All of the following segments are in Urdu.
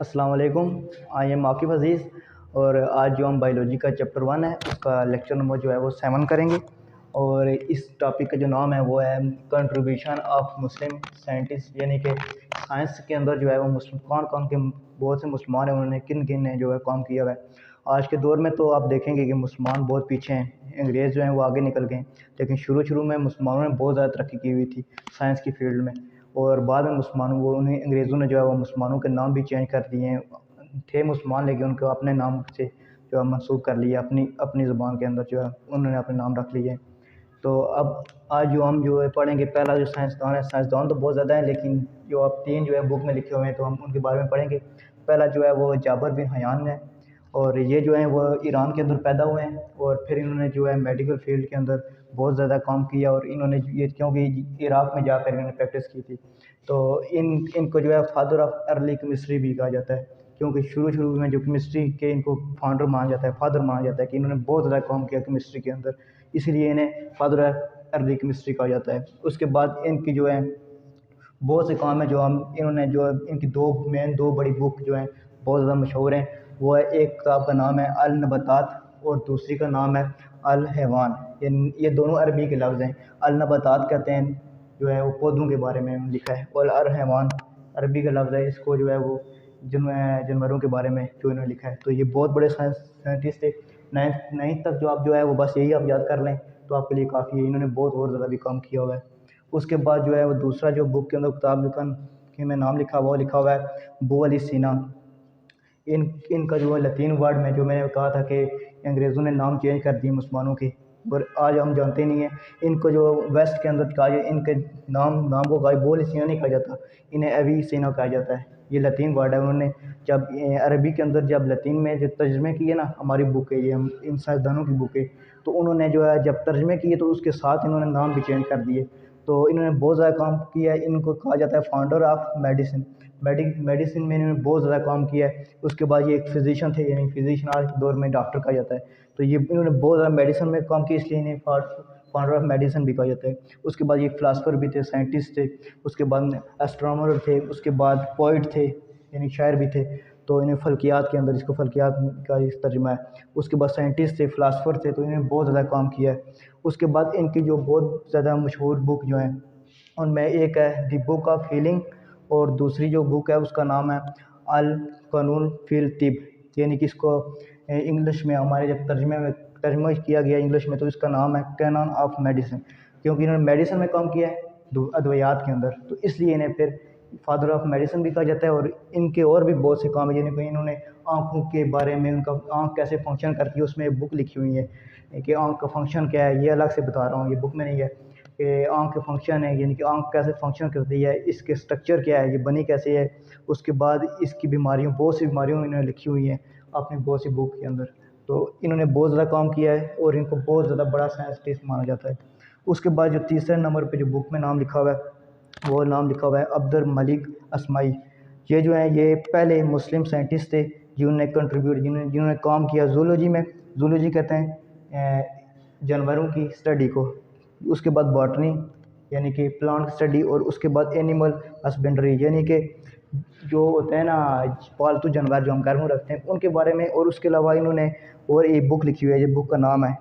السلام علیکم. آئی ایم عاقب عزیز اور آج جو ہم بایولوجی کا چیپٹر 1 ہے اس کا لیکچر نمبر جو ہے وہ 7 کریں گے، اور اس ٹاپک کا جو نام ہے وہ ہے کنٹریبیوشن آف مسلم سائنٹسٹ، یعنی کہ سائنس کے اندر جو ہے وہ کون کے بہت سے مسلمان ہیں، انہوں نے کن کن نے جو ہے کام کیا ہوا ہے. آج کے دور میں تو آپ دیکھیں گے کہ مسلمان بہت پیچھے ہیں، انگریز جو ہیں وہ آگے نکل گئے ہیں، لیکن شروع میں مسلمانوں نے بہت زیادہ ترقی کی ہوئی تھی سائنس کی فیلڈ میں. اور بعد میں مسلمانوں وہ انگریزوں نے جو ہے وہ مسلمانوں کے نام بھی چینج کر دیے ہیں. تھے مسلمان لیکن ان کو اپنے نام سے جو ہے منسوخ کر لیا، اپنی زبان کے اندر جو ہے انہوں نے اپنے نام رکھ لیے ہیں. تو اب آج جو ہم جو ہے پڑھیں گے، پہلا جو سائنسدان تو بہت زیادہ ہیں، لیکن جو اب 3 جو ہے بک میں لکھے ہوئے ہیں تو ہم ان کے بارے میں پڑھیں گے. پہلا جو ہے وہ جابر بن حیان ہے، اور یہ جو ہیں وہ ایران کے اندر پیدا ہوئے ہیں، اور پھر انہوں نے جو ہے میڈیکل فیلڈ کے اندر بہت زیادہ کام کیا، اور انہوں نے یہ کیونکہ عراق میں جا کر انہوں نے پریکٹس کی تھی، تو ان کو جو ہے فادر آف ارلی کیمسٹری بھی کہا جاتا ہے، کیونکہ شروع میں جو کیمسٹری کے ان کو فاؤنڈر مانا جاتا ہے، فادر مانا جاتا ہے کہ انہوں نے بہت زیادہ کام کیا کیمسٹری کے اندر، اسی لیے انہیں فادر آف ارلی کیمسٹری کہا جاتا ہے. اس کے بعد ان کی جو ہے بہت سے کام ہیں جو انہوں نے جو ان کی دو بڑی بک جو ہیں بہت زیادہ مشہور ہیں. وہ ہے ایک کتاب کا نام ہے النباتات اور دوسری کا نام ہے الحیوان. یہ دونوں عربی کے لفظ ہیں. النباتات کہتے ہیں جو ہے وہ پودوں کے بارے میں لکھا ہے، اور الحیوان عربی کا لفظ ہے، اس کو جو ہے وہ جانوروں کے بارے میں جو انہوں نے لکھا ہے. تو یہ بہت بڑے سائنٹسٹ تھے. 9th تک جو آپ جو ہے وہ بس یہی آپ یاد کر لیں تو آپ کے لیے کافی ہے. انہوں نے بہت اور زیادہ بھی کام کیا ہوا ہے. اس کے بعد جو ہے وہ دوسرا جو بک کے اندر کتاب کہ میں نام لکھا ہوا ہے ابو علی سینا. ان کا جو ہے لطین ورڈ میں جو میں نے کہا تھا کہ انگریزوں نے نام چینج کر دیے مسلمانوں کے، اور آج ہم جانتے نہیں ہیں. ان کو جو ویسٹ کے اندر کہا جائے، ان کے نام کو ابو علی سینا نہیں کہا جاتا، انہیں ابی سینا کہا جاتا ہے. یہ لطین ورڈ ہے. انہوں نے جب عربی کے اندر جب لطین میں جو ترجمے کیے نا، ہماری بک ہے یہ، ہم ان سائنسدانوں کی بک ہے، تو انہوں نے جو ہے جب ترجمے کیے تو اس کے ساتھ انہوں نے نام بھی چینج کر دیے. تو انہوں نے بہت زیادہ کام کیا ہے. ان کو کہا جاتا ہے فاؤنڈر آف میڈیسن میں انہوں نے بہت زیادہ کام کیا ہے. اس کے بعد یہ ایک فزیشین تھے، یعنی فزیشین آج کے دور میں ڈاکٹر کہا جاتا ہے. تو یہ انہوں نے بہت زیادہ میڈیسن میں کام کیا، اس لیے انہیں فاؤنڈر آف میڈیسن بھی کہا جاتا ہے. اس کے بعد یہ فلاسفر بھی تھے، سائنٹسٹ تھے. اس کے بعد اسٹرانومر تھے. اس کے بعد پوئٹ تھے، یعنی شاعر بھی تھے. تو انہیں فلکیات کے اندر، اس کو فلکیات کا اس ترجمہ ہے. اس کے بعد سائنٹسٹ تھے، فلاسفر تھے، تو انہوں نے بہت زیادہ کام کیا ہے. اس کے بعد ان کی جو بہت زیادہ مشہور بک جو ہیں ان میں ایک ہے دی بک آف ہیلنگ، اور دوسری جو بک ہے اس کا نام ہے القانون فی الطب، یعنی کہ اس کو انگلش میں ہمارے جب ترجمہ کیا گیا انگلش میں تو اس کا نام ہے کینون آف میڈیسن، کیونکہ انہوں نے میڈیسن میں کام کیا ہے ادویات کے اندر، تو اس لیے انہیں پھر فادر آف میڈیسن بھی کہا جاتا ہے. اور ان کے اور بھی بہت سے کام ہیں، یعنی کہ انہوں نے آنکھوں کے بارے میں، ان کا آنکھ کیسے فنکشن کرتی ہے اس میں ایک بک لکھی ہوئی ہے کہ آنکھ کا فنکشن کیا ہے. یہ الگ سے بتا رہا ہوں، یہ بک میں نہیں ہے کہ آنکھ کے فنکشن ہے، یعنی کہ آنکھ کیسے فنکشن کرتی ہے، اس کے سٹرکچر کیا ہے، یہ بنی کیسے ہے. اس کے بعد اس کی بہت سی بیماریوں انہوں نے لکھی ہوئی ہیں اپنی بہت سی بک کے اندر. تو انہوں نے بہت زیادہ کام کیا ہے اور ان کو بہت زیادہ بڑا سائنسٹسٹ مانا جاتا ہے. اس کے بعد جو تیسرے نمبر پہ جو بک میں نام لکھا ہوا ہے وہ نام لکھا ہوا ہے عبد الملک اسماعی. یہ جو ہیں یہ پہلے مسلم سائنٹسٹ تھے جنہوں نے جنہوں نے کام کیا زولوجی میں. زولوجی کہتے ہیں جانوروں کی اسٹڈی کو. اس کے بعد باٹنی یعنی کہ پلانٹ اسٹڈی، اور اس کے بعد اینیمل ہسبینڈری یعنی کہ جو ہوتے ہیں نا پالتو جانور جو ہم گھر میں رکھتے ہیں ان کے بارے میں. اور اس کے علاوہ انہوں نے اور ایک بک لکھی ہوئی ہے، یہ بک کا نام ہے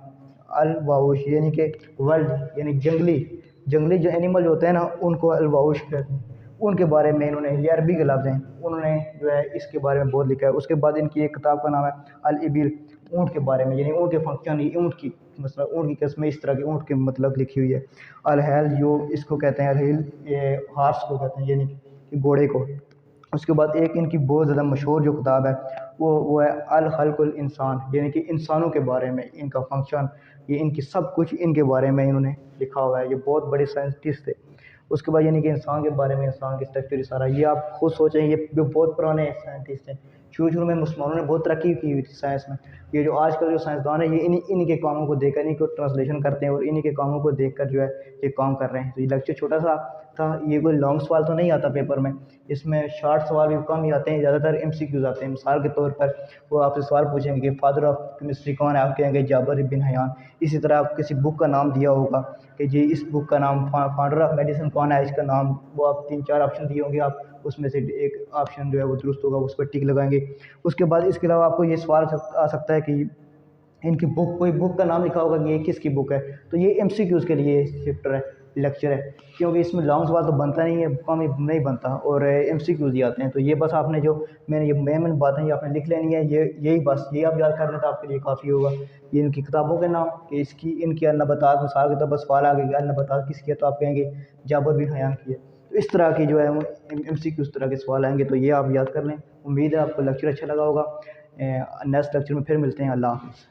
الواؤش، یعنی کہ ورلڈ، یعنی جنگلی جو اینیمل ہوتے ہیں نا ان کو الواؤش کہتے ہیں. ان کے بارے میں انہوں نے، یہ عربی کے لفظ ہیں، انہوں نے جو ہے اس کے بارے میں بہت لکھا ہے. اس کے بعد ان کی ایک کتاب کا نام ہے الابل، اونٹ کے بارے میں، یعنی اونٹ کے فنکشن، اونٹ کی مثلا اونٹ کی قسمیں اس طرح کی اونٹ کے مطلب لکھی ہوئی ہے. الحیل جو اس کو کہتے ہیں، الحیل یہ ہارس کو کہتے ہیں، یعنی کہ گھوڑے کو. اس کے بعد ایک ان کی بہت زیادہ مشہور جو کتاب ہے وہ ہے الخلق الانسان، یعنی کہ انسانوں کے بارے میں، ان کا فنکشن، یہ ان کی سب کچھ ان کے بارے میں انہوں نے لکھا ہوا ہے. یہ بہت بڑے سائنٹسٹ تھے. اس کے بعد یعنی کہ انسان کے بارے میں، انسان کی اسٹرکچر سارا، یہ آپ خود سوچیں، یہ بہت پرانے سائنٹسٹ ہیں. شروع میں مسلمانوں نے بہت ترقی کی ہوئی تھی سائنس میں. یہ جو آج کل جو سائنسدان ہیں یہ انہی کے کاموں کو دیکھ کر، انہی کو ٹرانسلیشن کرتے ہیں اور انہی کے کاموں کو دیکھ کر جو ہے یہ کام کر رہے ہیں. تو یہ لیکچر چھوٹا سا تھا، یہ کوئی لانگ سوال تو نہیں آتا پیپر میں، اس میں شارٹ سوال بھی کم ہی آتے ہیں، زیادہ تر MCQs آتے ہیں. مثال کے طور پر وہ آپ سے سوال پوچھیں گے کہ فادر آف کیمسٹری کون ہے، آپ کہیں گے جابر بن حیان. اسی طرح آپ کسی بک کا نام دیا ہوگا کہ جی اس بک کا نام فاؤنڈر آف میڈیسن کون ہے، اس کا نام، وہ آپ 3-4 آپشن دیے ہوں گے، آپ اس میں سے ایک آپشن جو ہے وہ درست ہوگا، اس پر ٹک لگائیں گے۔ اس کے بعد اس کے علاوہ آپ کو یہ سوال آ سکتا ہے کہ ان کی بک، کوئی بک کا نام لکھا ہوگا کہ یہ کس کی بک ہے، تو یہ ایم سی کیوز کے لیے چیپٹر ہے، لیکچر ہے، کیونکہ اس میں لانگ سوال تو بنتا نہیں ہے، بکوں میں نہیں بنتا، اور ایم سی کیوز ہی آتے ہیں۔ تو یہ بس آپ نے جو میں نے یہ مین باتیں یہ آپ نے لکھ لینی ہے، یہی بس یہی آپ یاد کر لیں تو آپ کے لیے کافی ہوگا۔ یہ ان کی کتابوں کے نام، کہ اس کی ان کی النبطات، مثال کے طور پر سوال آگے گیا النبطات کس کی ہے تو آپ کہیں گے جابر بن حیان کی ہے۔ تو اس طرح کی جو ہے ایم سی کیو اس طرح کے سوال آئیں گے، تو یہ آپ یاد کر لیں۔ امید ہے آپ کو لیکچر اچھا لگا ہوگا۔ نیکسٹ لیکچر میں پھر ملتے ہیں۔ اللہ حافظ۔